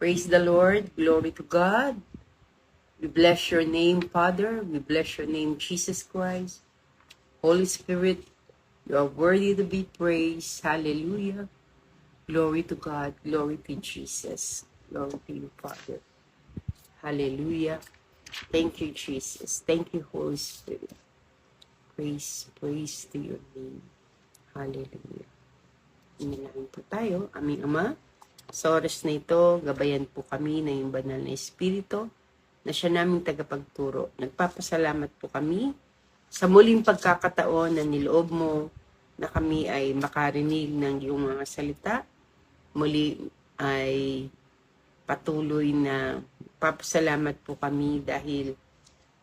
Praise the Lord. Glory to God. We bless your name, Father. We bless your name, Jesus Christ. Holy Spirit, you are worthy to be praised. Hallelujah. Glory to God. Glory to Jesus. Glory to you, Father. Hallelujah. Thank you, Jesus. Thank you, Holy Spirit. Praise to your name. Hallelujah. Inilangin po tayo, aming Ama. Sa oras na ito, gabayan po kami ng iyong banal na Espiritu na siya naming tagapagturo. Nagpapasalamat po kami sa muling pagkakataon na niloob mo na kami ay makarinig ng iyong mga salita. Muli ay patuloy na papasalamat po kami dahil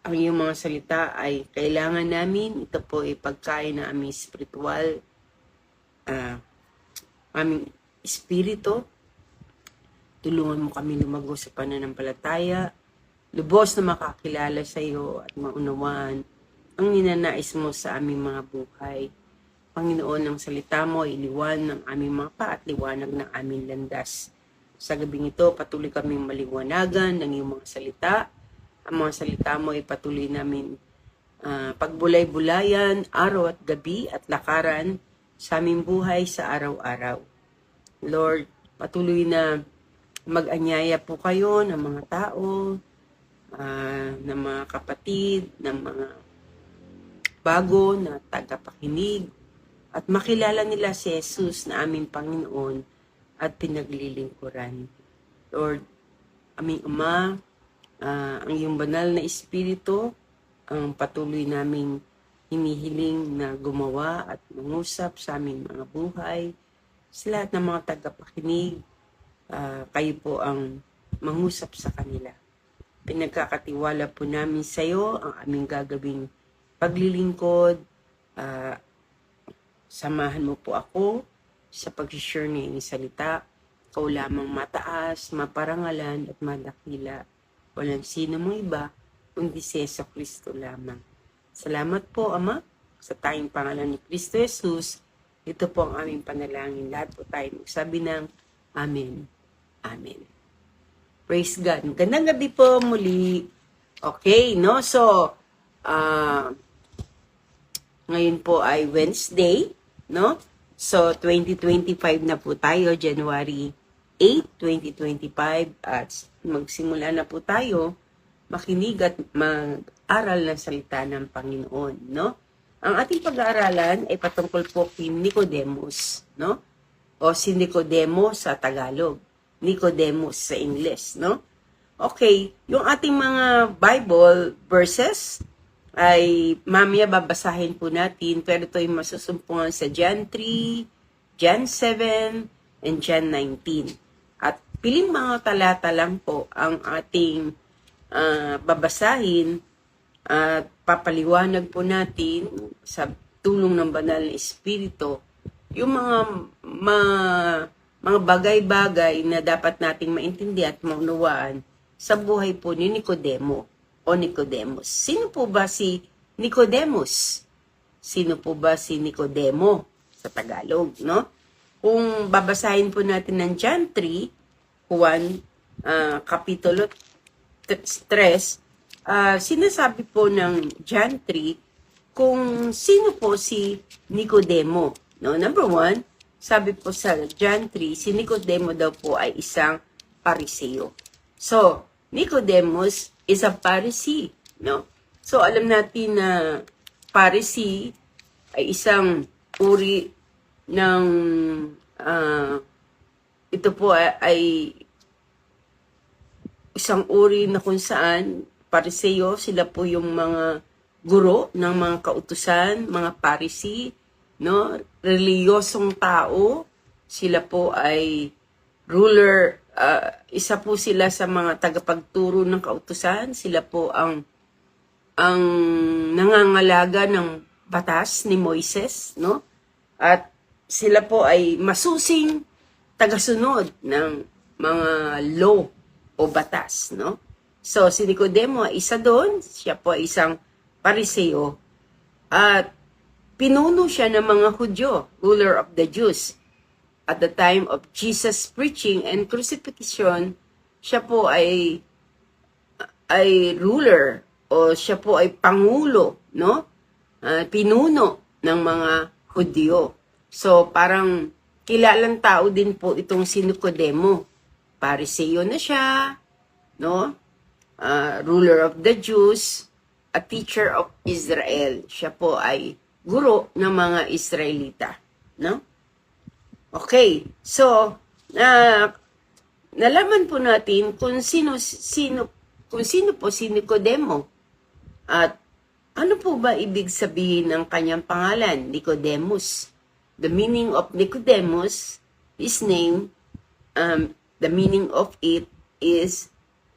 ang iyong mga salita ay kailangan namin. Ito po ay pagkain na aming spiritual, aming espiritu. Tulungan mo kami lumago sa pananampalataya, lubos na makakilala sa iyo at maunawaan ang ninanais mo sa aming mga buhay. Panginoon, ang salita mo ay iliwan ng aming mga pa at liwanag ng aming landas. Sa gabing ito, patuloy kaming maliwanagan ng iyong mga salita. Ang mga salita mo ay patuloy namin pagbulay-bulayan, araw at gabi at lakaran sa aming buhay sa araw-araw. Lord, patuloy na mag-anyaya po kayo ng mga tao, ng mga kapatid, ng mga bago na tagapakinig, at makilala nila si Jesus na aming Panginoon at pinaglilingkuran. Lord, aming Ama, ang iyong banal na Espiritu, ang patuloy naming hinihiling na gumawa at mangusap sa aming mga buhay, sa lahat ng mga tagapakinig, kayo po ang mangusap sa kanila. Pinagkakatiwala po namin sa iyo ang aming gagawing paglilingkod. Samahan mo po ako sa pag-share ng iyong salita. Ikaw lamang mataas, maparangalan at madakila. Walang sino mong iba, kundi si Yesu Kristo lamang. Salamat po, Ama, sa tayong pangalan ni Kristo Jesus. Ito po ang aming panalangin. Lahat po tayo magsabi ng Amen. Amen. Praise God. Gandang gabi po muli. Okay, no? So, ngayon po ay Wednesday, no? So, 2025 na po tayo, January 8, 2025. At magsimula na po tayo makinig at mag-aral ng salita ng Panginoon, no? Ang ating pag-aaralan ay patungkol po kay Nicodemus, no? O si Nicodemo sa Tagalog, Nicodemus sa English, no? Okay, yung ating mga Bible verses ay mamaya babasahin po natin, pero ito ay masusumpungan sa John 3, John 7, and John 19. At piling mga talata lang po ang ating babasahin at papaliwanag po natin sa tulong ng banal na Espiritu yung mga bagay-bagay na dapat nating maintindihan at maunawaan sa buhay po ni Nicodemo o Nicodemus. Sino po ba si Nicodemus? Sino po ba si Nicodemo sa Tagalog, no? Kung babasahin po natin ng John 3, Juan, Kapitulo 3, sinasabi po ng John 3 kung sino po si Nicodemo. No? Number 1, sabi po sa John 3, si Nicodemo daw po ay isang Pariseo. So, Nicodemus is a Pharisee. No? So, alam natin na Pharisee ay isang uri ng, ito po ay isang uri na kung saan Pariseo, sila po yung mga guro ng mga kautusan, mga Pharisee, no? Reliyosong tao, sila po ay ruler, isa po sila sa mga tagapagturo ng kautusan, sila po ang nangangalaga ng batas ni Moises, no? At sila po ay masusing tagasunod ng mga law o batas, no? So, si Nicodemo ay isa doon, siya po ay isang Pariseo, at pinuno siya ng mga Hudyo, ruler of the Jews. At the time of Jesus' preaching and crucifixion, siya po ay ruler o siya po ay pangulo, no? Pinuno ng mga Hudyo. So, parang kilalang tao din po itong si Nicodemo. Pariseo na siya, no? Ruler of the Jews, a teacher of Israel. Siya po ay guro ng mga Israelita, no? Okay, so nalaman po natin kung sino po si Nicodemo at ano po ba ibig sabihin ng kanyang pangalan, Nicodemus. The meaning of Nicodemus, his name, the meaning of it is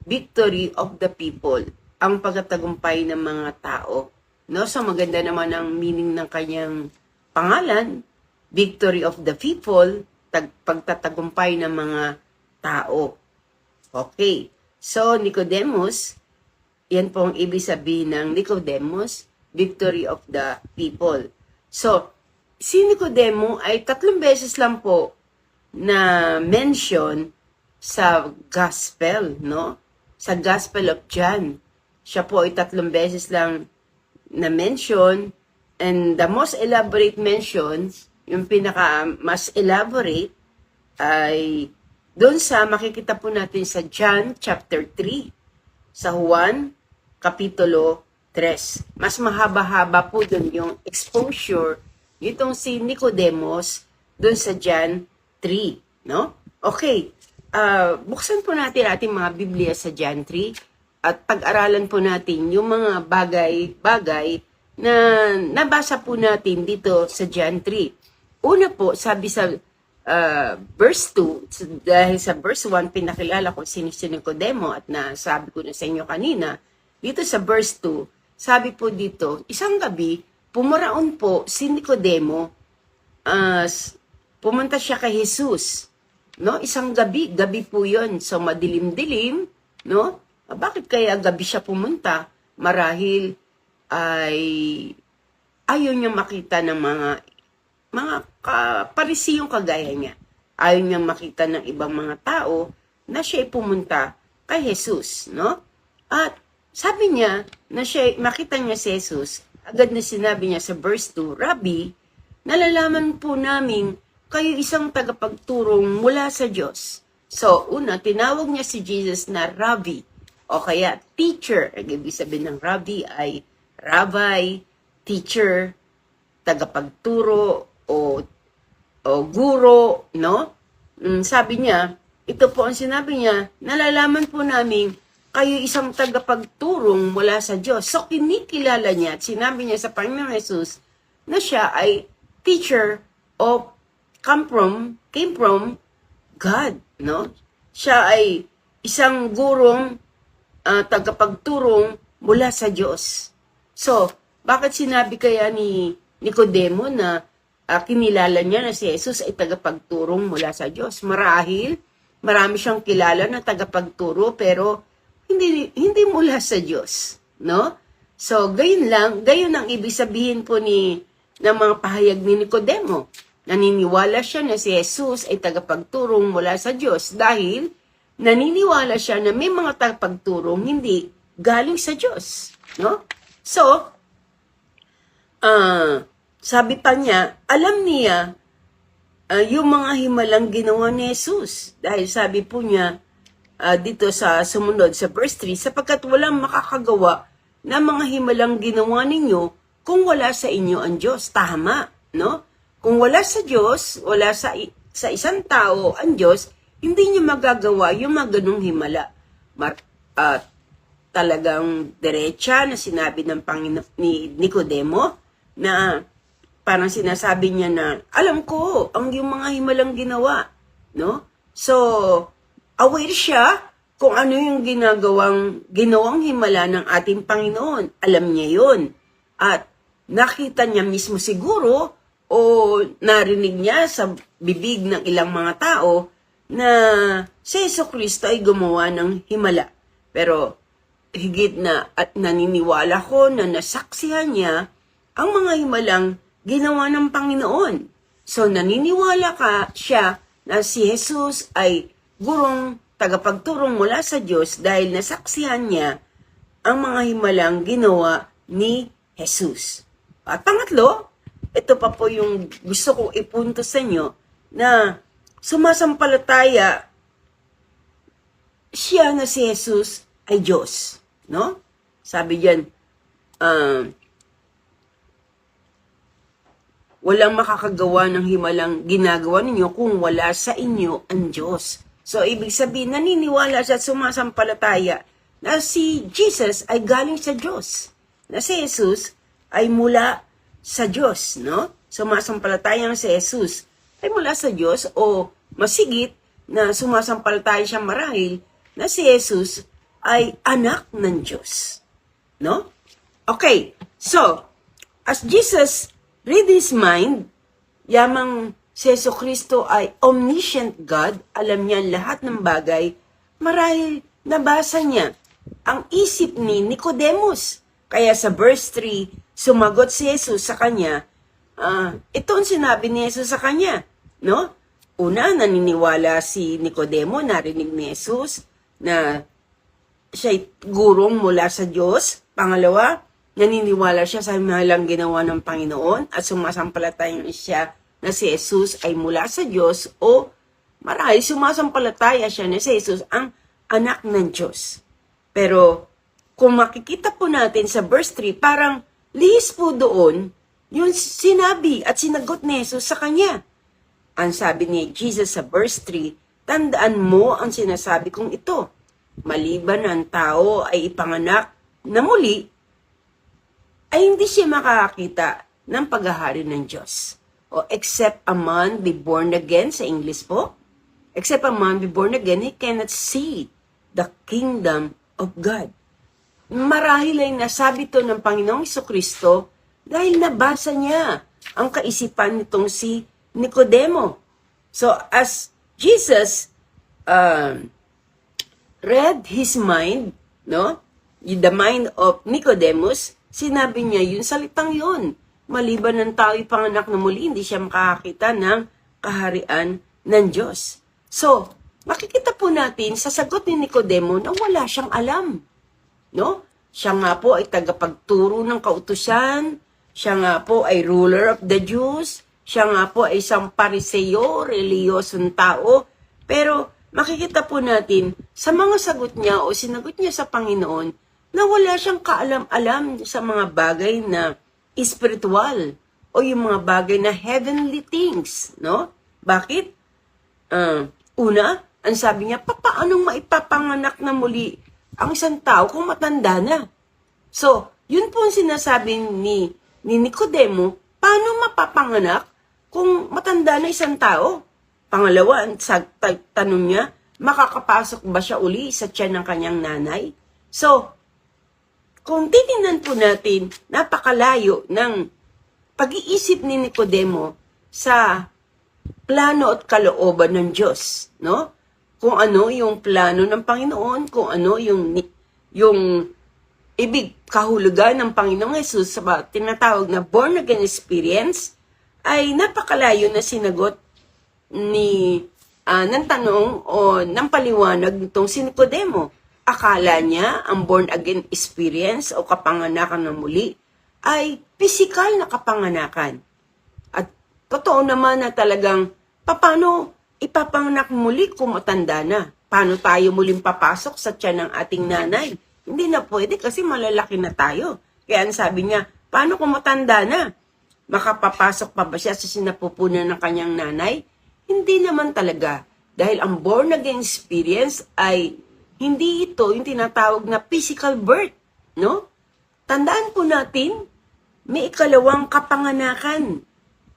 victory of the people, ang pagtatagumpay ng mga tao. No? So maganda naman ang meaning ng kanyang pangalan, victory of the people, pagtatagumpay ng mga tao. Okay. So Nicodemus, yan po ang ibig sabihin ng Nicodemus, victory of the people. So, si Nicodemo ay 3 beses lang po na mention sa gospel, no? Sa Gospel of John. Siya po ay 3 beses lang na mention, and the most elaborate mention, yung pinaka mas elaborate, ay doon sa makikita po natin sa John chapter 3, sa Juan kapitulo 3. Mas mahaba-haba po doon yung exposure nitong si Nicodemus doon sa John 3, no? Okay, buksan po natin ating mga Biblia sa John 3 at pag-aralan po natin yung mga bagay-bagay na nabasa po natin dito sa John 3. Una po, sabi sa verse 2, dahil sa verse 1, pinakilala ko si Nicodemo at nasabi ko na sa inyo kanina, dito sa verse 2, sabi po dito, isang gabi, pumaraon po si Nicodemo, pumunta siya kay Jesus. No? Isang gabi po yun. So, madilim-dilim, no? Bakit kaya gabi siya pumunta? Marahil ay ayaw niya makita ng mga parisiyong kagaya niya. Ayaw niya makita ng ibang mga tao na siya pumunta kay Jesus, no? At sabi niya na makita niya si Jesus, agad na sinabi niya sa verse 2, Rabbi, nalalaman po namin kayo isang tagapagturong mula sa Diyos. So, una, tinawag niya si Jesus na Rabbi, o kaya teacher. Ang ibig sabihin ng Rabbi ay Rabbi, teacher, tagapagturo, o guro, no? Sabi niya, ito po ang sinabi niya, nalalaman po namin kayo isang tagapagturong mula sa Diyos. So, kinikilala niya at sinabi niya sa Panginoong Jesus na siya ay teacher of came from God, no? Siya ay isang gurong tagapagturong mula sa Diyos. So, bakit sinabi kaya ni Nicodemo na kinilala niya na si Jesus ay tagapagturong mula sa Diyos? Marahil, marami siyang kilala na tagapagturo pero hindi mula sa Diyos, no? So, gayon ang ibig sabihin po ng mga pahayag ni Nicodemo. Naniniwala siya na si Jesus ay tagapagturong mula sa Diyos dahil naniniwala siya na may mga tagapagturong hindi galing sa Diyos, no? So, sabi pa niya, alam niya yung mga himalang ginawa ni Jesus. Dahil sabi po niya, dito sa sumunod sa verse 3, sapagkat walang makakagawa na mga himalang ginawa ninyo kung wala sa inyo ang Diyos. Tama, no? Kung wala sa Diyos, wala sa isang tao ang Diyos, hindi niya magagawa yung mga ganung himala. Talagang diretsa na sinabi ng Panginoon ni Nicodemo na parang sinasabi niya na, alam ko ang yung mga himalang ginawa, no? So, aware siya kung ano yung ginawang himala ng ating Panginoon. Alam niya yun. At nakita niya mismo siguro o narinig niya sa bibig ng ilang mga tao na si Jesucristo ay gumawa ng himala. Pero higit na at naniniwala ko na nasaksihan niya ang mga himalang ginawa ng Panginoon. So naniniwala siya na si Jesus ay gurong tagapagturo mula sa Diyos dahil nasaksihan niya ang mga himalang ginawa ni Jesus. At pangatlo, ito pa po yung gusto kong ipunto sa inyo na sumasampalataya siya na si Jesus ay Diyos. No? Sabi diyan, walang makakagawa ng himalang ginagawa ninyo kung wala sa inyo ang Diyos. So, ibig sabihin, naniniwala siya at sumasampalataya na si Jesus ay galing sa Diyos. Na si Jesus ay mula sa Diyos, no? Sumasampalataya si Jesus ay mula sa Diyos o masigit na sumasampalataya siya marahil na si Jesus ay anak ng Diyos. No? Okay, so, as Jesus read his mind, yamang si Jesucristo ay omniscient God, alam niya lahat ng bagay, marahil nabasa niya ang isip ni Nicodemus. Kaya sa verse 3, sumagot si Jesus sa kanya, ito ang sinabi ni Jesus sa kanya, no? Una, naniniwala si Nicodemo, narinig ni Jesus na siya'y gurong mula sa Diyos. Pangalawa, naniniwala siya sa mahalang ginawa ng Panginoon at sumasampalataya siya na si Jesus ay mula sa Diyos o marahil sumasampalataya siya na si Jesus ang anak ng Diyos. Pero kung makikita po natin sa verse 3, parang lihis po doon yung sinabi at sinagot ni Jesus sa kanya. Ang sabi ni Jesus sa verse 3, tandaan mo ang sinasabi kong ito. Maliban ang tao ay ipanganak na muli, ay hindi siya makakakita ng paghahari ng Diyos. O except a man be born again, sa English po, except a man be born again, he cannot see the kingdom of God. Marahil ay nasabi to ng Panginoong Jesucristo dahil nabasa niya ang kaisipan nitong si Nicodemo. So as Jesus read his mind, no? The mind of Nicodemus, sinabi niya yung salitang yun. Maliban ng tao ipanganak na muli, hindi siya makakakita ng kaharian ng Diyos. So, makikita po natin sa sagot ni Nicodemo na wala siyang alam. No? Siya nga po ay tagapagturo ng kautusan, siya nga po ay ruler of the Jews, siya nga po ay isang pariseyo, reliyosong tao, pero makikita po natin sa mga sagot niya o sinagot niya sa Panginoon na wala siyang kaalam-alam sa mga bagay na spiritual o yung mga bagay na heavenly things, no? Bakit? Una, ang sabi niya, paanong maipapanganak na muli ang isang tao kung matanda na? So, yun po ang sinasabi ni Nicodemo, paano mapapanganak kung matanda na isang tao? Pangalawa, ang tanong niya, makakapasok ba siya uli sa tiyan ng kanyang nanay? So, kung titingnan po natin, napakalayo ng pag-iisip ni Nicodemo sa plano at kalooban ng Diyos, no? Kung ano yung plano ng Panginoon, kung ano yung ibig kahulugan ng Panginoong Jesus sa tinatawag na born again experience, ay napakalayo na sinagot ng tanong o ng paliwanag nitong si Nicodemo. Akala niya ang born again experience o kapanganakan ng muli ay physical na kapanganakan. At totoo naman na talagang paano ipapanganak muli kung matanda na? Paano tayo muling papasok sa tiyan ng ating nanay? Hindi na pwede kasi malalaki na tayo. Kaya ang sabi niya, paano kung matanda na? Makapapasok pa ba siya sa sinapupunan ng kanyang nanay? Hindi naman talaga. Dahil ang born again experience ay hindi ito yung tinatawag na physical birth, no? Tandaan po natin, may ikalawang kapanganakan.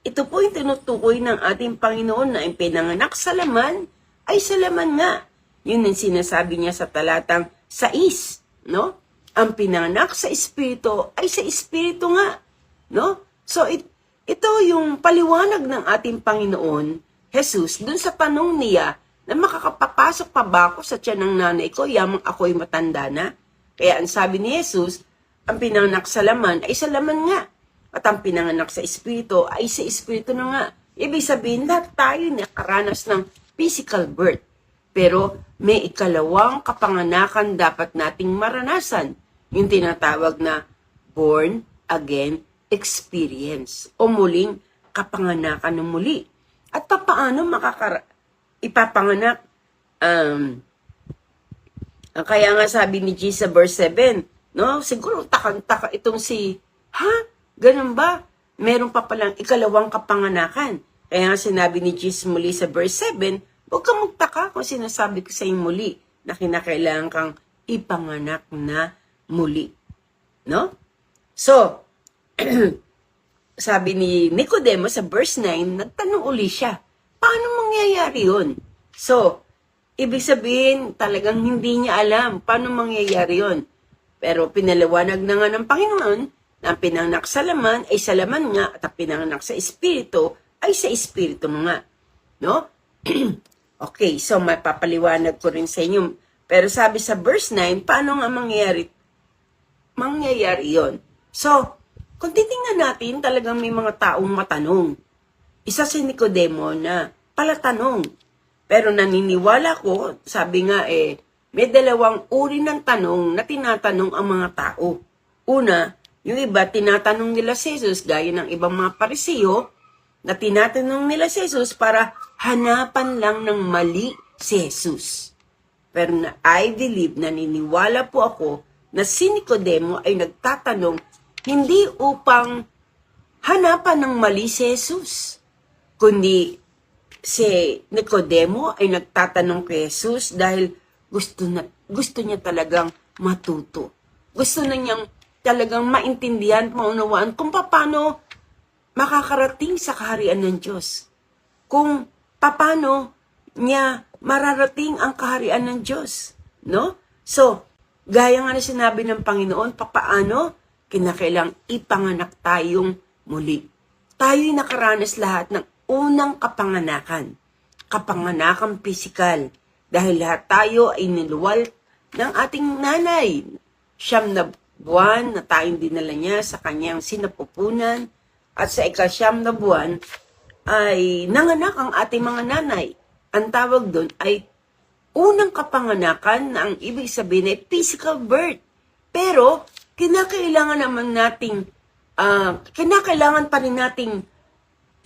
Ito po yung tinutukoy ng ating Panginoon na ang pinanganak sa laman ay sa laman nga. Yun ang sinasabi niya sa talatang 6, no? Ang pinanganak sa Espiritu ay sa Espiritu nga, no? So, ito yung paliwanag ng ating Panginoon, Jesus, dun sa tanong niya, na makakapapasok pa ba ako sa tiyan ng nanay ko, yamang ako'y matanda na? Kaya ang sabi ni Jesus, ang pinanganak sa laman ay sa laman nga. At ang pinanganak sa Espiritu ay sa Espiritu na nga. Ibig sabihin, lahat tayo nakaranas ng physical birth. Pero may ikalawang kapanganakan dapat nating maranasan, yung tinatawag na born again experience o muling kapanganakan ng muli. At paano ipapanganak? Kaya nga sabi ni Jesus sa verse 7, no? Siguro takang-taka itong ganun ba? Meron pa palang ikalawang kapanganakan. Kaya nga sinabi ni Jesus muli sa verse 7, huwag kang magtaka kung sinasabi ko sa inyo muli na kinakailangan kang ipanganak na muli. No? So, sabi ni Nicodemo sa verse 9, nagtanong uli siya, paano mangyayari yun? So, ibig sabihin, talagang hindi niya alam paano mangyayari yun. Pero pinaliwanag na nga ng Panginoon na ang pinanganak sa laman ay sa laman nga at ang pinanganak sa espiritu ay sa espiritu nga. No? Okay, so mapapaliwanag ko rin sa inyo. Pero sabi sa verse 9, paano nga mangyayari yun? So, kung titingnan natin, talagang may mga taong matanong. Isa si Nicodemo na palatanong. Pero naniniwala ko, sabi nga may dalawang uri ng tanong na tinatanong ang mga tao. Una, yung iba tinatanong nila si Jesus gaya ng ibang mga Pariseo na tinatanong nila si Jesus para hanapan lang ng mali si Jesus. Pero I believe, naniniwala po ako na si Nicodemo ay nagtatanong hindi upang hanapan ng mali si Jesus, kundi si Nicodemo ay nagtatanong kay Jesus dahil gusto niya talagang matuto. Gusto na niyang talagang maintindihan, maunawaan kung paano makakarating sa kaharian ng Diyos. Kung paano niya mararating ang kaharian ng Diyos. No? So, gaya nga na sinabi ng Panginoon, paano kinakailang ipanganak tayong muli. Tayo'y nakaranas lahat ng unang kapanganakan. Kapanganakan pisikal. Dahil lahat tayo ay niluwal ng ating nanay. 9 na buwan na tayong dinala niya sa kanyang sinapupunan. At sa 9 na buwan ay nanganak ang ating mga nanay. Ang tawag doon ay unang kapanganakan na ang ibig sabihin ay physical birth. Pero kinakailangan pa rin nating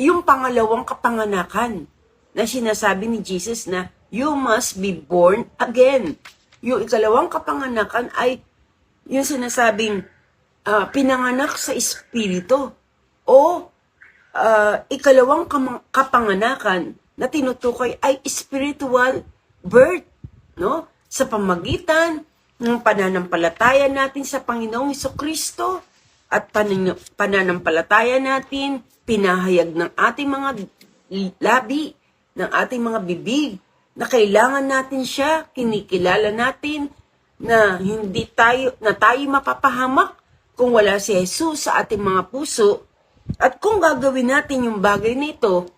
yung pangalawang kapanganakan na sinasabi ni Jesus na you must be born again. Yung ikalawang kapanganakan ay yung sinasabing pinanganak sa espiritu o ikalawang kapanganakan na tinutukoy ay spiritual birth, no? Sa pamagitan ng pananampalataya natin sa Panginoong Hesukristo at pananampalataya natin, pinahayag ng ating mga labi, ng ating mga bibig, na kailangan natin siya, kinikilala natin na tayo mapapahamak kung wala si Jesus sa ating mga puso. At kung gagawin natin yung bagay nito,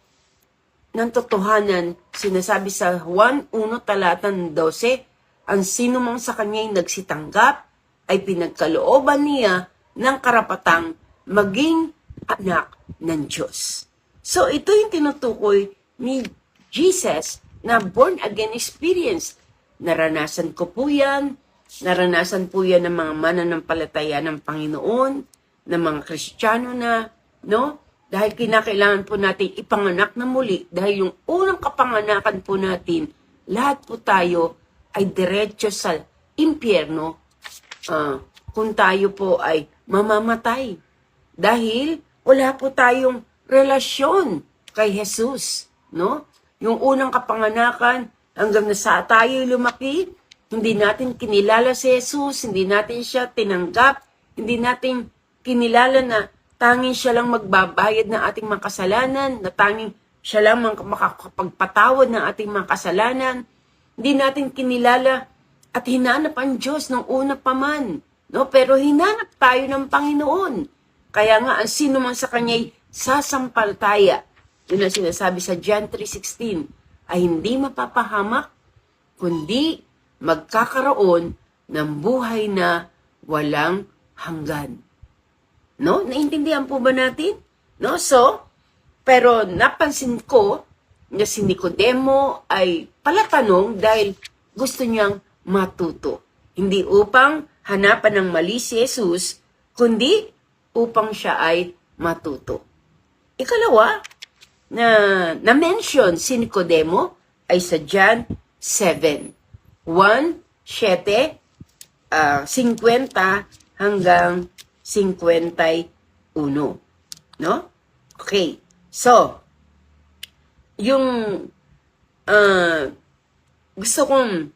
ng totohanan, sinasabi sa Juan 1 talatang 12, ang sino mang sa kanya'y nagsitanggap ay pinagkalooban niya ng karapatang maging anak ng Diyos. So ito yung tinutukoy ni Jesus na born again experience. Naranasan ko po yan. Naranasan po yan ng mga mananampalataya ng Panginoon, ng mga Kristiyano na, no? Dahil kinakailangan po natin ipanganak na muli. Dahil yung unang kapanganakan po natin, lahat po tayo ay diretso sa impyerno kung tayo po ay mamamatay. Dahil wala po tayong relasyon kay Jesus, no? Yung unang kapanganakan, hanggang nasa tayo lumaki, hindi natin kinilala si Jesus, hindi natin siya tinanggap, hindi natin kinilala na tanging siya lang magbabayad ng ating mga kasalanan, na tanging siya lang makakapagpatawad ng ating mga kasalanan. Hindi natin kinilala at hinanap ang Diyos ng una pa man. No? Pero hinanap tayo ng Panginoon. Kaya nga, ang sino man sa Kanya'y sasampalataya, yun ang sinasabi sa John 3:16, ay hindi mapapahamak, kundi magkakaroon ng buhay na walang hanggan. No? Naintindihan po ba natin? No? So, pero napansin ko na si Nicodemo ay palatanong dahil gusto niyang matuto. Hindi upang hanapan ng mali si Jesus, kundi upang siya ay matuto. Ikalawa, na-mention si Nicodemo ay sa John 7. 1:7, 50 hanggang 51. No? Okay. So, yung gusto kong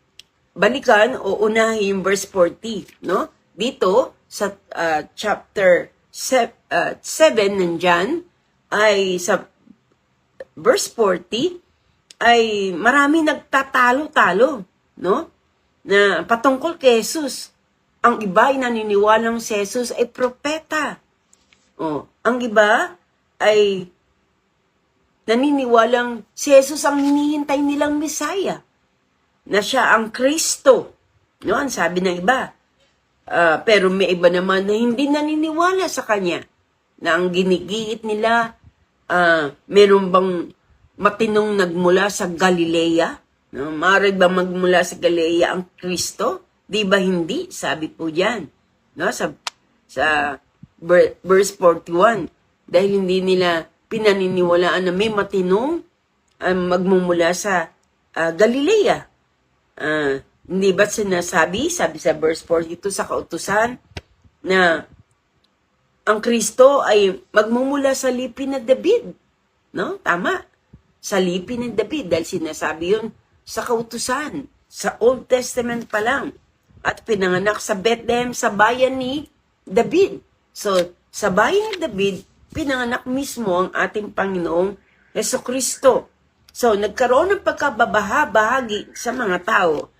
balikan o unahin yung verse 40, no? Dito sa chapter 7 ng John ay sa verse 40 ay marami nagtatalo-talo, no? Na patungkol kay Jesus. Ang iba ay naniniwalang si Jesus ay propeta. Ang iba ay naniniwalang si Jesus ang hinihintay nilang Messiah, na siya ang Kristo. No, ang sabi ng iba. Pero may iba naman na hindi naniniwala sa kanya, na ang ginigiit nila, meron bang matinong nagmula sa Galilea? No, maaari ba magmula sa Galilea ang Kristo? Di ba hindi? Sabi po diyan, no, sa verse 41, dahil hindi nila pinaniniwalaan na may matinong magmumula sa Galilea. Hindi ba sinasabi, sabi sa verse 42 sa kautusan, na ang Kristo ay magmumula sa lipi ni David? No? Tama. Sa lipi ni David, dahil sinasabi yun sa kautusan, sa Old Testament pa lang. At pinanganak sa Bethlehem, sa bayan ni David. So, sa bayan ni David, pinanganak mismo ang ating Panginoong Jesucristo. So, nagkaroon ng pagkababaha-bahagi sa mga tao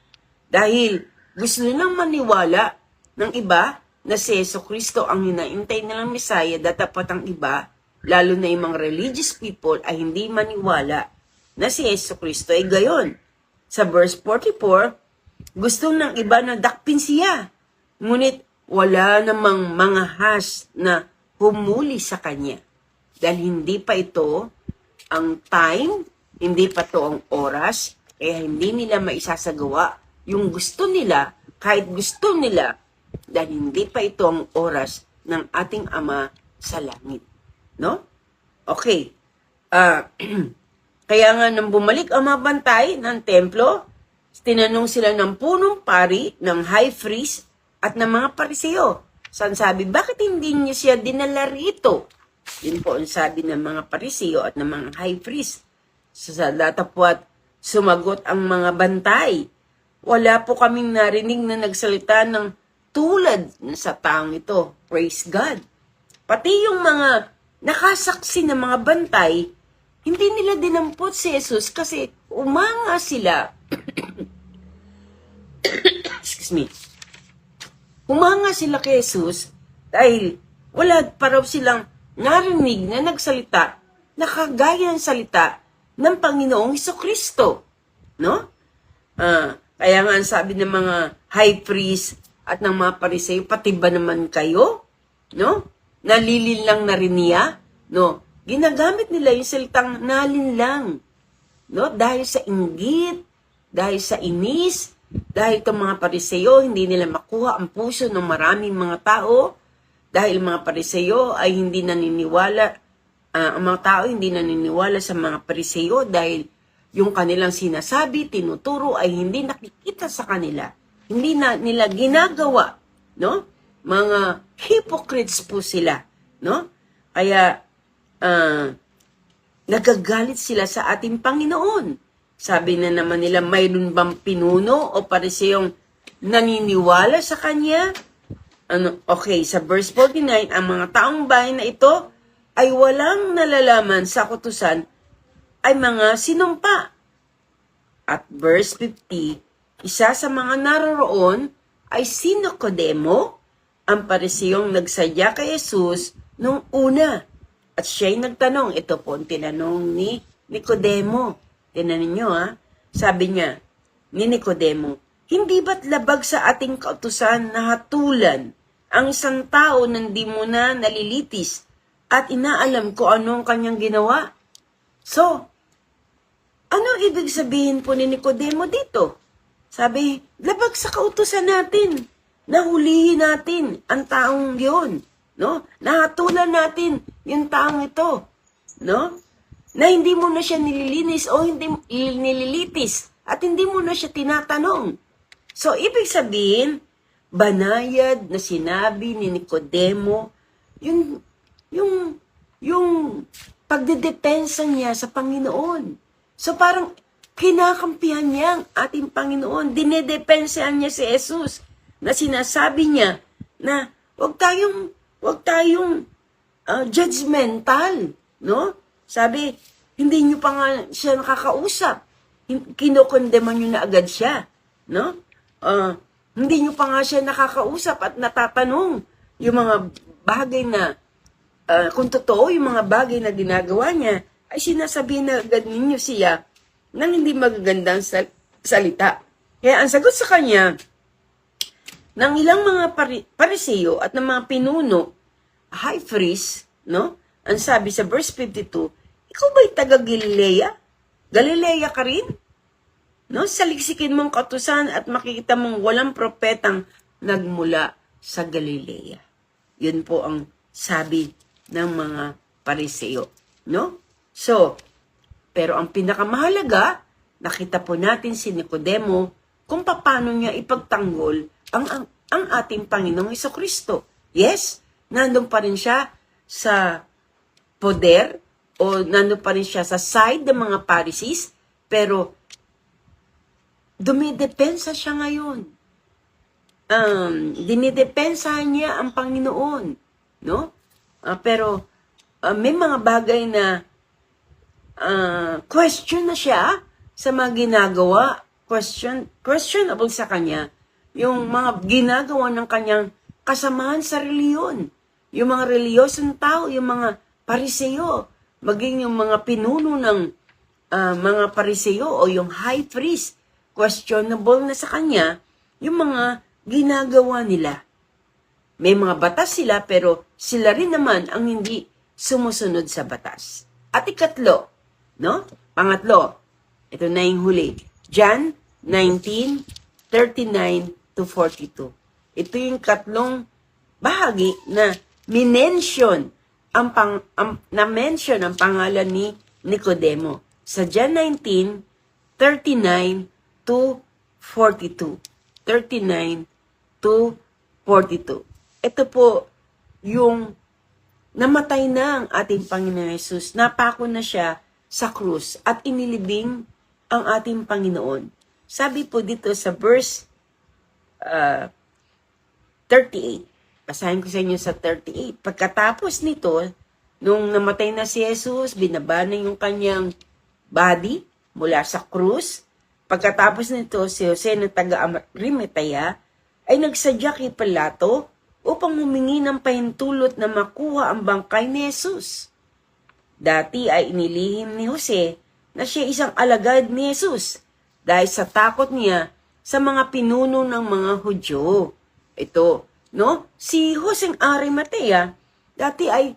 dahil gusto nilang maniwala ng iba na si Jesucristo ang hinaintay nilang Messiah, datapat ang iba, lalo na yung mga religious people, ay hindi maniwala na si Jesucristo ay gayon. Sa verse 44, gusto ng iba na dakpin siya, ngunit wala namang mga has na humuli sa kanya. Dahil hindi pa ito ang time, hindi pa ito ang oras, kaya hindi nila maisasagawa yung gusto nila, kahit gusto nila, dahil hindi pa ito ang oras ng ating Ama sa langit. No? Okay. Kaya nga nang bumalik ang mga bantay ng templo, tinanong sila ng punong pari, ng high priest, at ng mga pariseo. Saan sabi, bakit hindi niya siya dinala rito? Yun po ang sabi ng mga pariseo at ng mga high priest. Sa datapwat, sumagot ang mga bantay. Wala po kaming narinig na nagsalita ng tulad sa taong ito. Praise God. Pati yung mga nakasaksi ng mga bantay, hindi nila dinampot si Jesus kasi umanga sila. Excuse me. Humanga sila kay Jesus dahil wala pa raw silang narinig na nagsalita na kagaya ng salita ng Panginoong Jesucristo. No? Kaya nga ang sabi ng mga high priest at ng mga pariseo, pati ba naman kayo? No? Nalilinlang na rin niya? No? Ginagamit nila yung salitang nalinlang. No? Dahil sa inggit, dahil sa inis, dahil itong mga pariseo, hindi nila makuha ang puso ng maraming mga tao. Dahil mga pariseo ay hindi naniniwala, ang mga tao hindi naniniwala sa mga pariseo dahil yung kanilang sinasabi, tinuturo ay hindi nakikita sa kanila. Hindi na nila ginagawa, no? Mga hypocrites po sila, no? Kaya nagagalit sila sa ating Panginoon. Sabi na naman nila, mayroon bang pinuno o pariseyong naniniwala sa kanya? Okay, sa verse 49, ang mga taong bayan na ito ay walang nalalaman sa kautusan ay mga sinumpa. At verse 50, isa sa mga naroroon ay si Nicodemo, ang pariseyong nagsadya kay Jesus nung una. At siya'y nagtanong, ito po ang tinanong ni Nicodemo. Tinan ninyo sabi niya ni Nicodemo, hindi ba't labag sa ating kautusan na hatulan ang isang tao nang di mo na nalilitis at inaalam ko anong kanyang ginawa? So, Ano ibig sabihin po ni Nicodemo dito? Sabi, labag sa kautusan natin. Nahulihin natin ang taong yon, no? Nahatulan natin yung taong ito, no? Na hindi mo na siya nililinis o hindi nililitis at hindi mo na siya tinatanong. So, ibig sabihin, banayad na sinabi ni Nicodemo, yung pagdedepensa niya sa Panginoon. So, parang kinakampihan niya ang ating Panginoon. Dinedepensahan niya si Jesus na sinasabi niya na wag tayong judgmental, no? Sabi, hindi niyo pa nga siya nakakausap. Kinokondeman niyo na agad siya, no? Hindi niyo pa nga siya nakakausap at natatanong yung mga bagay na, kung totoo yung mga bagay na ginagawa niya, ay sinasabihin na agad ninyo siya ng hindi magagandang salita. Kaya ang sagot sa kanya, ng ilang mga Pariseo at ng mga pinuno, high priest, no? Ang sabi sa verse 52, ikaw ba'y taga Galilea? Galilea ka rin? No? Saliksikin mong kautusan at makikita mong walang propetang nagmula sa Galilea. Yun po ang sabi ng mga Pariseo, no? So, pero ang pinakamahalaga, nakita po natin si Nicodemo kung paano niya ipagtanggol ang ating Panginoong Jesucristo. Yes, nandun pa rin siya sa poder o nandun pa rin siya sa side ng mga Pharisees, pero dumidepensa siya ngayon. Dinidepensahan niya ang Panginoon, no? Pero may mga bagay na question na siya sa mga ginagawa, questionable sa kanya, yung mga ginagawa ng kanyang kasamahan sa reliyon. Yung mga reliyosong tao, yung mga Pariseo, maging yung mga pinuno ng mga Pariseo o yung high priest, questionable na sa kanya yung mga ginagawa nila. May mga batas sila pero sila rin naman ang hindi sumusunod sa batas. At ikatlo, no? Pangatlo, ito na yung huli. John 19:39 to 42. Ito yung katlong bahagi na minention na-mention ang pangalan ni Nicodemo sa John 19:39 to 42. 39 to 42. Ito po yung namatay na ang ating Panginoon Jesus. Napako na siya sa krus at inilibing ang ating Panginoon. Sabi po dito sa verse 38. Basahin ko sa inyo sa 38. Pagkatapos nito, nung namatay na si Jesus, binaba na yung kanyang body mula sa krus. Pagkatapos nito, si Jose na taga-Arimatea ay nagsadya kay Pilato upang humingi ng pahintulot na makuha ang bangkay ni Jesus. Dati ay inilihim ni Jose na siya isang alagad ni Jesus dahil sa takot niya sa mga pinuno ng mga Hudyo. Ito, no? Si Joseng Arimatea, dati ay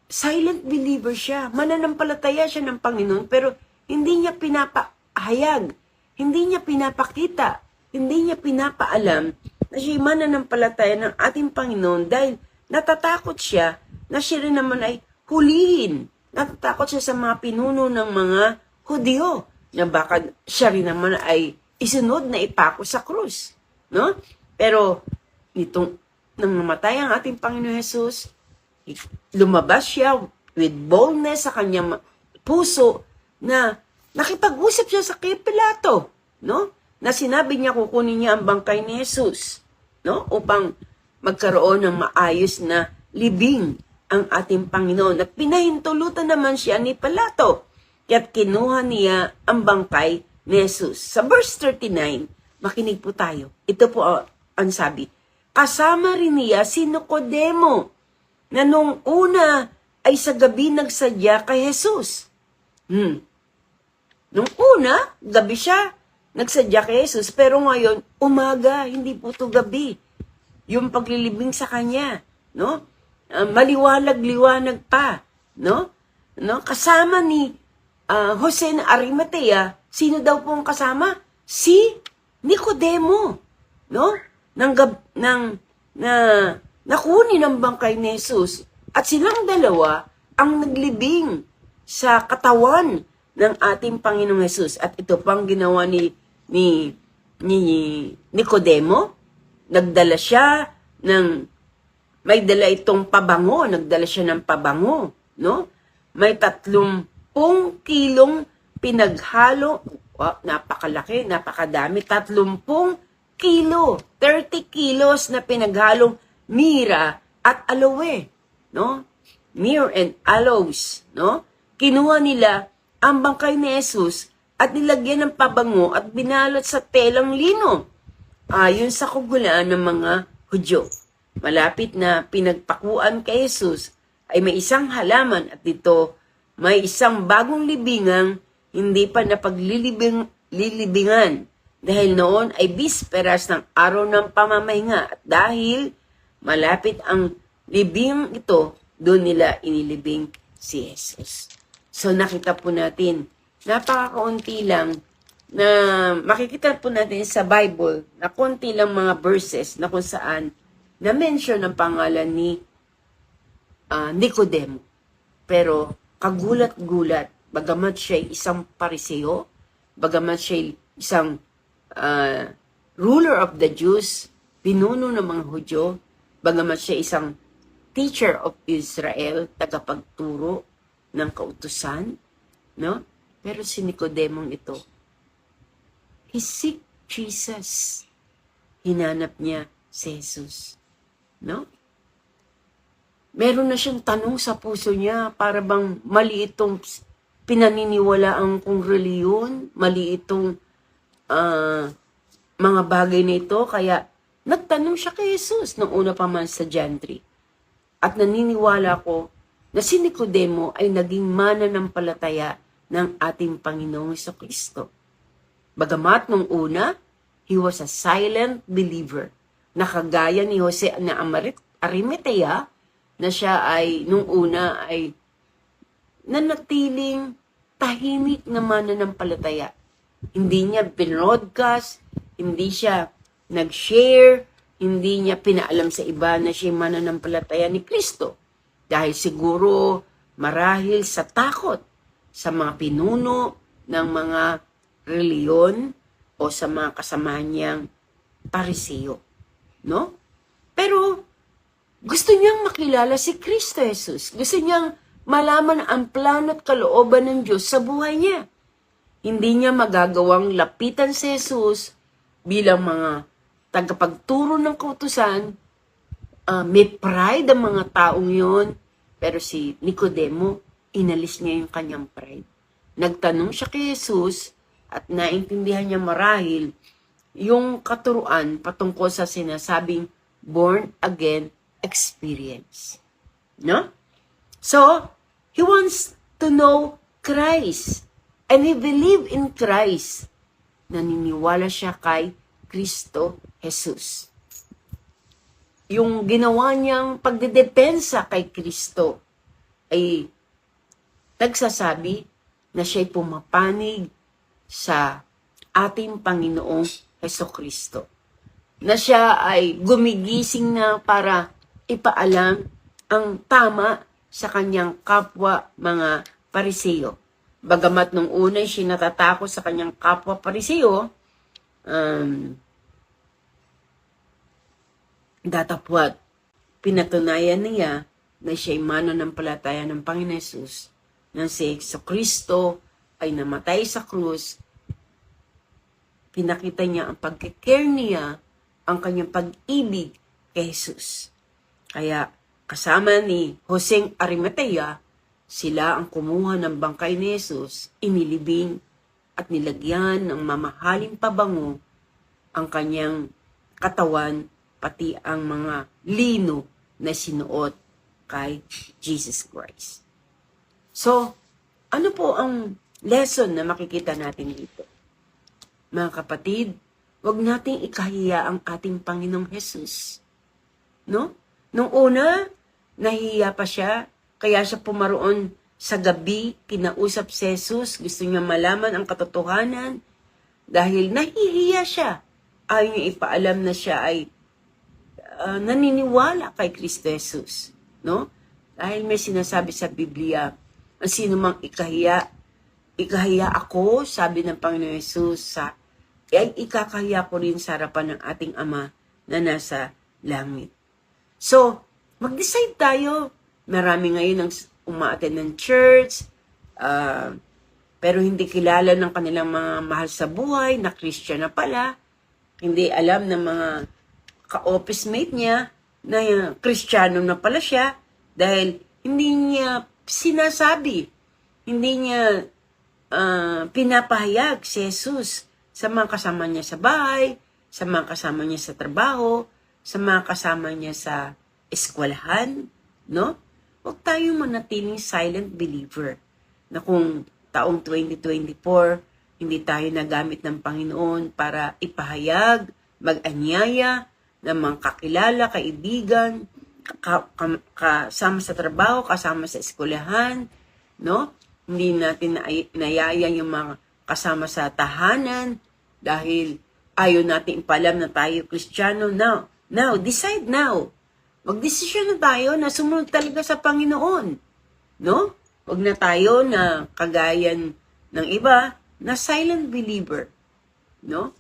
silent believer siya. Mananampalataya siya ng Panginoon, pero hindi niya pinapahayag, hindi niya pinapakita, hindi niya pinapaalam na siya mananampalataya ng ating Panginoon dahil natatakot siya na siya rin naman ay hulihin. Natatakot siya sa mga pinuno ng mga Hudyo na baka siya rin naman ay isunod na ipako sa krus, no? Pero nitong nang namatay ang ating Panginoon Jesus, lumabas siya with boldness sa kanyang puso na nakipag-usap siya sa kay Pilato, no? Na sinabi niya kukunin niya ang bangkay ni Jesus, no? Upang magkaroon ng maayos na libing ang ating Panginoon. At pinahintulutan naman siya ni Pilato. Kaya't kinuha niya ang bangkay ni Jesus. Sa verse 39, makinig po tayo. Ito po ang sabi. Kasama rin niya si Nicodemo na nung una ay sa gabi nagsadya kay Jesus. Nung una, gabi siya nagsadya kay Jesus. Pero ngayon, umaga, hindi po ito gabi. Yung paglilibing sa kanya, no? Maliwanag-liwanag pa, no? Kasama ni Jose na Arimatea, sino daw pong kasama? Si Nicodemo, no? Nakunin ang bangkay ni Jesus. At silang dalawa ang naglibing sa katawan ng ating Panginoong Jesus. At ito pang ginawa ni Nicodemo. Nagdala siya may dala itong pabango, nagdala siya ng pabango, no? May 30 kilong pinaghalo, napakalaki, napakadami, 30 kilo, 30 kilos na pinaghalong mira at aloe, no? Myrrh and aloes, no? Kinuha nila ang bangkay ni Jesus at nilagyan ng pabango at binalot sa telang lino. Ayon sa kagulaan ng mga Hudyo. Malapit na pinagpakuan kay Jesus ay may isang halaman at dito may isang bagong libingang hindi pa napaglilibingan dahil noon ay bisperas ng araw ng pamamahinga at dahil malapit ang libing ito, doon nila inilibing si Jesus. So nakita po natin, napakakaunti lang na makikita po natin sa Bible na konti lang mga verses na kung saan na-mention ang pangalan ni Nicodemo. Pero kagulat-gulat, bagamat siya isang pariseo, bagamat siya isang ruler of the Jews, pinuno ng mga Hudyo, bagamat siya isang teacher of Israel, tagapagturo ng kautusan, no? Pero si Nicodemong ito, he seek Jesus. Hinanap niya si Jesus. No? Meron na siyang tanong sa puso niya, para bang mali itong pinaniniwalaang kong reliyon, mali itong mga bagay na ito, kaya nagtanong siya kay Jesus nung una pa man sa John 3. At naniniwala ko na si Nicodemo ay naging mananampalataya ng ating Panginoong Jesucristo. Bagamat nung una, he was a silent believer. Nakagaya ni Jose na Arimatea, na siya ay, nung una ay nanatiling tahimik na mananampalataya. Hindi niya binroadcast, hindi siya nag-share, hindi niya pinaalam sa iba na siya mananampalataya ni Kristo. Dahil siguro marahil sa takot sa mga pinuno ng mga reliyon o sa mga kasamahan niyang pariseo. No? Pero gusto niyang makilala si Kristo Jesus. Gusto niyang malaman ang plano at kalooban ng Diyos sa buhay niya. Hindi niya magagawang lapitan si Jesus bilang mga tagapagturo ng kautusan. May pride ang mga taong yon. Pero si Nicodemo, inalis niya yung kanyang pride. Nagtanong siya kay Jesus at naintindihan niya marahil yung katuruan patungkol sa sinasabing born again experience. No? So, he wants to know Christ. And he believed in Christ. Naniniwala siya kay Kristo Jesus. Yung ginawa niyang pagdedepensa kay Kristo ay nagsasabi na siya'y pumapanig sa ating Panginoong Jesucristo. Na siya ay gumigising na para ipaalam ang tama sa kanyang kapwa mga pariseo. Bagamat nung una siya natatakot sa kanyang kapwa pariseo, datapwat, pinatunayan niya na siya'y mananampalataya ng Panginoon Jesus, na si Jesucristo ay namatay sa krus. Pinakita niya ang pagkikare niya, ang kanyang pag-ibig kay Jesus. Kaya kasama ni Jose Arimatea, sila ang kumuha ng bangkay ni Jesus, inilibing at nilagyan ng mamahaling pabango ang kanyang katawan, pati ang mga lino na sinuot kay Jesus Christ. So, ano po ang lesson na makikita natin dito? Mga kapatid, huwag nating ikahiya ang ating Panginoong Jesus. No? Nung una, nahihiya pa siya, kaya siya pumaroon sa gabi, kinausap si Jesus, gusto niya malaman ang katotohanan dahil nahihiya siya. Ayaw niya ipaalam na siya ay naniniwala kay Kristo Jesus. No? Dahil may sinasabi sa Biblia, ang sino mang ikahiya ako, sabi ng Panginoon Jesus, ay ikakahiya ko rin sa harapan ng ating Ama na nasa langit. So, mag-decide tayo. Marami ngayon ang umaattend ng church, pero hindi kilala ng kanilang mga mahal sa buhay, na Christian na pala. Hindi alam ng mga ka-office mate niya na Kristiyano na pala siya dahil hindi niya sinasabi, hindi niya pinapahayag si Jesus sa mga kasama niya sa bahay, sa mga kasama niya sa trabaho, sa mga kasama niya sa eskwelahan, no? Huwag tayong manatiling silent believer na kung taong 2024, hindi tayo nagamit ng Panginoon para ipahayag, mag-anyaya ng mga kakilala, kaibigan, kasama sa trabaho, kasama sa eskwelahan, no? Hindi natin nayaya yung mga kasama sa tahanan dahil ayaw natin ipalam na tayo Kristiyano. Now, decide now. Magdesisyon na tayo na sumunod talaga sa Panginoon. No? Huwag na tayo na kagayan ng iba na silent believer. No?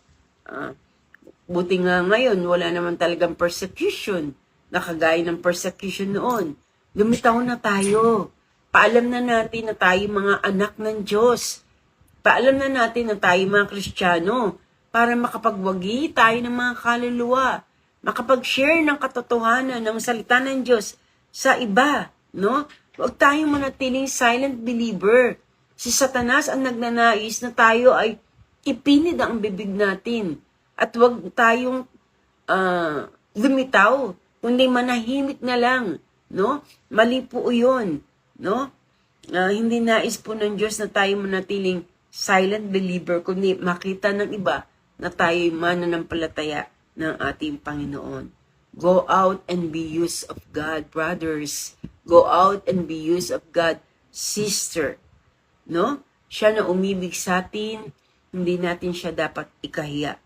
Buti nga ngayon, wala naman talagang persecution na kagaya ng persecution noon. Lumitaw na tayo. Paalam na natin na tayo mga anak ng Diyos. Paalam na natin na tayo mga Kristiyano para makapagwagi tayo ng mga kaluluwa. Makapag-share ng katotohanan ng salita ng Diyos sa iba, no? Huwag tayong manatiling silent believer. Si Satanas ang nagnanais na tayo ay ipinid ang bibig natin. At huwag tayong lumitaw, kundi manahimik na lang, no? Mali po 'yon, no? Hindi nais po ng Diyos na tayo manatiling silent believer, kundi makita ng iba na tayo'y mananampalataya ng ating Panginoon. Go out and be used of God, brothers. Go out and be used of God, sister. No? Siya na umibig sa atin, hindi natin siya dapat ikahiya.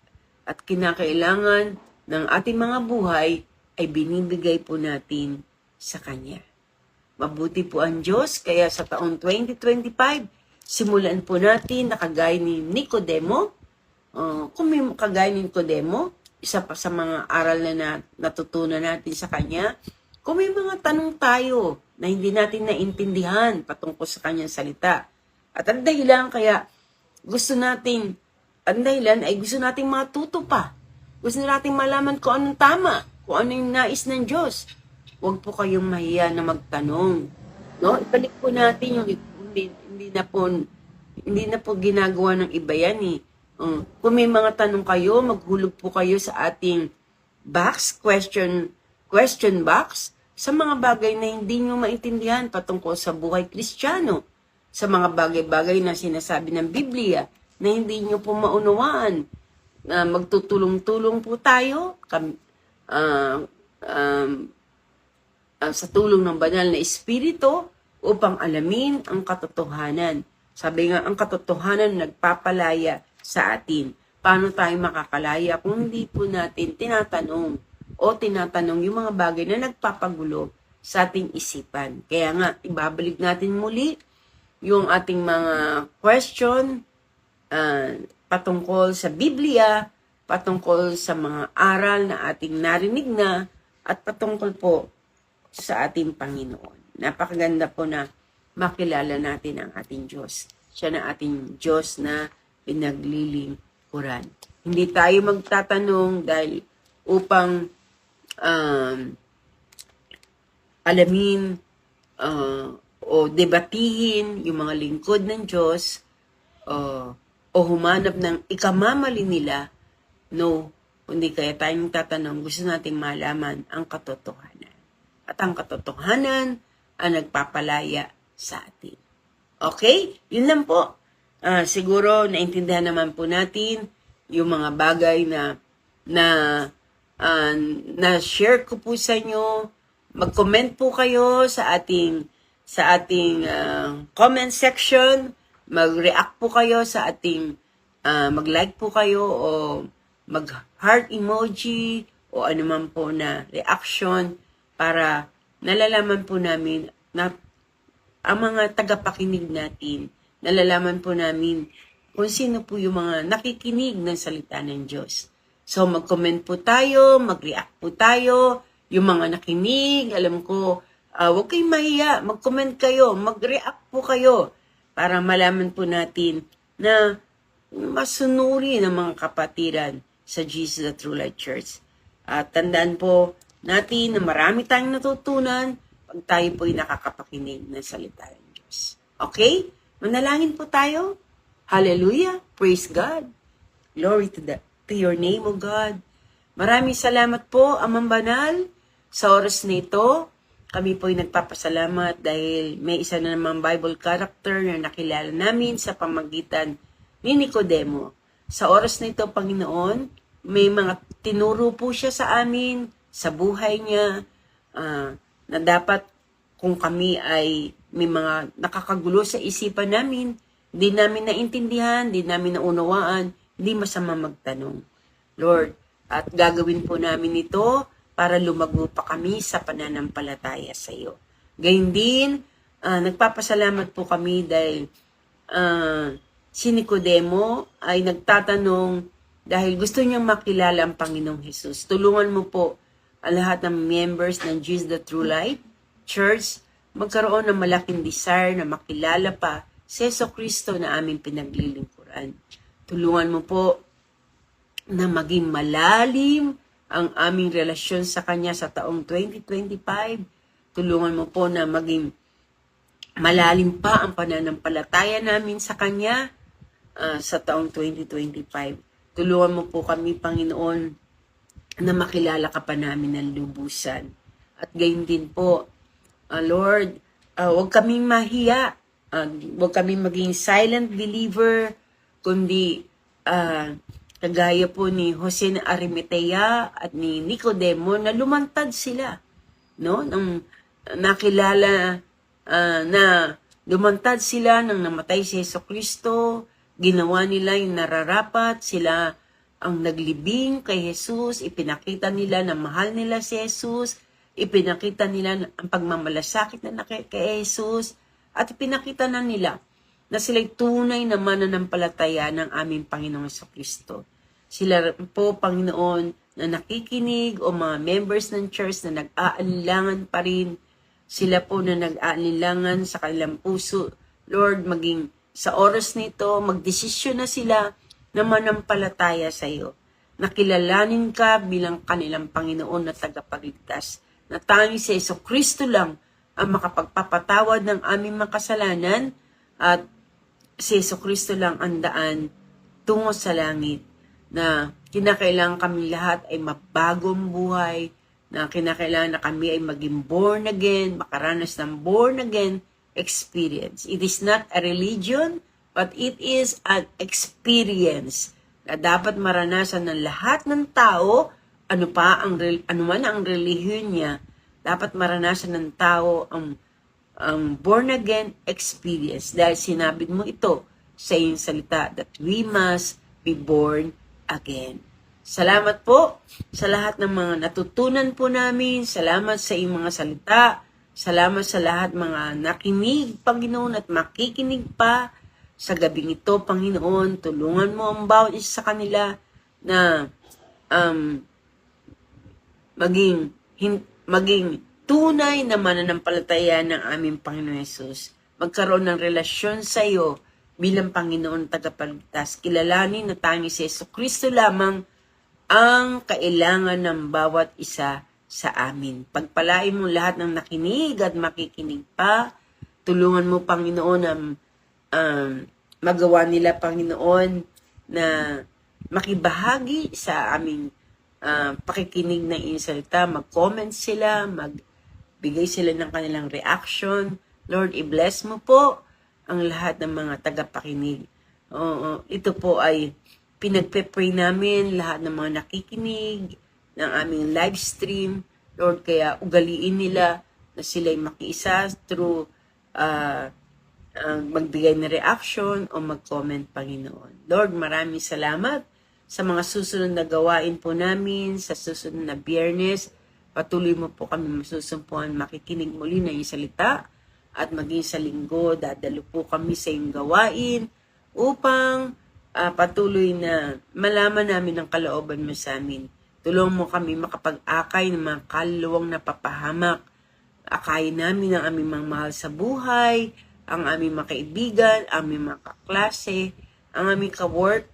At kinakailangan ng ating mga buhay ay binibigay po natin sa Kanya. Mabuti po ang Diyos, kaya sa taong 2025, simulan po natin na kagaya ni Nicodemo. Kung may kagaya ni Nicodemo, isa pa sa mga aral na natutunan natin sa Kanya, kung may mga tanong tayo na hindi natin naintindihan patungkol sa Kanyang salita. At ang dahilan kaya gusto natin, ang dahilan ay gusto nating matuto pa. Gusto nating malaman kung anong tama, kung ano yung nais ng Diyos. Huwag po kayong mahiya na magtanong. No? Ibalik po natin yung hindi na po ginagawa ng iba yan eh. Kung may mga tanong kayo, maghulog po kayo sa ating question box sa mga bagay na hindi nyo maintindihan patungkol sa buhay Kristiyano, sa mga bagay-bagay na sinasabi ng Biblia na hindi nyo po maunawaan. Magtutulong-tulong po tayo sa tulong ng banal na Espiritu upang alamin ang katotohanan. Sabi nga, ang katotohanan nagpapalaya sa atin. Paano tayo makakalaya kung hindi po natin tinatanong yung mga bagay na nagpapagulo sa ating isipan. Kaya nga, ibabalik natin muli yung ating mga question patungkol sa Biblia, patungkol sa mga aral na ating narinig na, at patungkol po sa ating Panginoon. Napakaganda po na makilala natin ang ating Diyos. Siya na ating Diyos na pinaglilingkuran. Hindi tayo magtatanong dahil upang alamin o debatihin yung mga lingkod ng Diyos o humanap ng ikamamali nila. No, kundi kaya tayong tatanong, gusto nating malaman ang katotohanan. At ang katotohanan ang nagpapalaya sa atin. Okay? Yun lang po. Siguro naintindihan naman po natin yung mga bagay na share ko po sa inyo. Mag-comment po kayo sa ating sa ating comment section. Mag-react po kayo sa ating, mag-like po kayo o mag-heart emoji o anuman po na reaction para nalalaman po namin na ang mga tagapakinig natin, nalalaman po namin kung sino po yung mga nakikinig ng salita ng Diyos. So mag-comment po tayo, mag-react po tayo, yung mga nakinig, alam ko, huwag kayong mahiya, mag-comment kayo, mag-react po kayo para malaman po natin na masunuri ng mga kapatiran sa Jesus the True Light Church. At tandaan po natin na marami tayong natutunan pag tayo po'y nakakapakinig ng salita ng Diyos. Okay? Manalangin po tayo. Hallelujah. Praise God. Glory to your name, O God. Maraming salamat po, Amang Banal, sa oras na ito. Kami po'y nagpapasalamat dahil may isa na namang Bible character na nakilala namin sa pamagitan ni Nicodemo. Sa oras na ito, Panginoon, may mga tinuro po siya sa amin, sa buhay niya, na dapat kung kami ay may mga nakakagulo sa isipan namin, hindi namin naintindihan, hindi namin naunawaan, hindi masama magtanong. Lord, at gagawin po namin ito para lumago pa kami sa pananampalataya sa iyo. Gayun din, nagpapasalamat po kami dahil si Nicodemo ay nagtatanong dahil gusto niyang makilala ang Panginoong Hesus. Tulungan mo po ang lahat ng members ng Jesus the True Light Church magkaroon ng malaking desire na makilala pa si Jesucristo na aming pinaglilingkuran. Tulungan mo po na maging malalim ang aming relasyon sa Kanya sa taong 2025. Tulungan mo po na maging malalim pa ang pananampalataya namin sa Kanya sa taong 2025. Tulungan mo po kami, Panginoon, na makilala ka pa namin ng lubusan. At gayon din po, Lord, huwag kaming mahiya, huwag kaming maging silent believer, kundi kagaya po ni Jose na Arimatea at ni Nicodemo na lumantad sila, no? Nang nakilala na lumantad sila nang namatay si Jesucristo, ginawa nila yung nararapat, sila ang naglibing kay Jesus, ipinakita nila na mahal nila si Jesus, ipinakita nila ang pagmamalasakit na kay Jesus, at ipinakita na nila na sila'y tunay na mananampalataya ng aming Panginoong Jesucristo. Sila po, Panginoon, na nakikinig o mga members ng church na nag-aalinlangan pa rin, sila po na nag-aalinlangan sa kanilang puso. Lord, maging sa oras nito, magdesisyon na sila na manampalataya sa iyo. Nakilalanin ka bilang kanilang Panginoon na tagapagligtas. Na tanging si Jesucristo lang ang makapagpapatawad ng aming mga kasalanan at si Jesucristo lang ang daan tungo sa langit na kinakailangan kami lahat ay mabagong buhay, na kinakailangan na kami ay maging born again, makaranas ng born again experience. It is not a religion, but it is an experience na dapat maranasan ng lahat ng tao, ano man ang relihiyon niya, dapat maranasan ng tao ang born again experience dahil sinabi mo ito sa iyong salita that we must be born again. Salamat po sa lahat ng mga natutunan po namin. Salamat sa iyong mga salita. Salamat sa lahat mga nakinig, Panginoon, at makikinig pa sa gabing ito, Panginoon. Tulungan mo ang bawat isa sa kanila na maging tunay na mananampalataya ng aming Panginoon Hesus. Magkaroon ng relasyon sa iyo bilang Panginoon tagapagligtas. Kilalanin na tanging si Jesucristo lamang ang kailangan ng bawat isa sa amin. Pagpalain mo lahat ng nakinig at makikinig pa. Tulungan mo, Panginoon, na magawa nila, Panginoon, na makibahagi sa aming pakikinig ng iyong salita. Mag-comment sila, magbigay sila ng kanilang reaction. Lord, i-bless mo po ang lahat ng mga tagapakinig. Ito po ay pinagpe-pray namin lahat ng mga nakikinig ng aming live stream. Lord, kaya ugaliin nila na sila'y makiisa through magbigay ng reaction o mag-comment, Panginoon. Lord, maraming salamat sa mga susunod na gawain po namin, sa susunod na Biyernes. Patuloy mo po kami masusumpuan, makikinig muli na iyong salita, at maging sa linggo, dadalo po kami sa iyong gawain upang patuloy na malaman namin ang kalooban mo sa amin. Tulungan mo kami makapag-akay ng mga kaluluwang napapahamak. Akayin namin ang aming mga mahal sa buhay, ang aming mga kaibigan, ang aming mga kaklase, ang aming ka-work,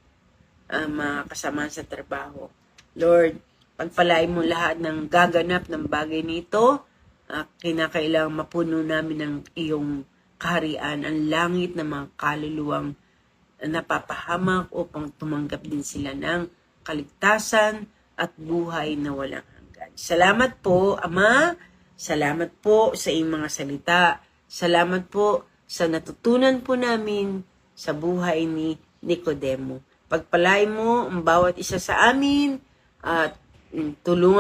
mga kasama sa trabaho. Lord, pagpalain mo lahat ng gaganap ng bagay nito, kinakailangan mapuno namin ng iyong kaharian, ang langit ng mga kaluluwang napapahamak upang tumanggap din sila ng kaligtasan at buhay na walang hanggan. Salamat po, Ama. Salamat po sa iyong mga salita. Salamat po sa natutunan po namin sa buhay ni Nicodemo. Pagpalain mo ang bawat isa sa amin at tulungan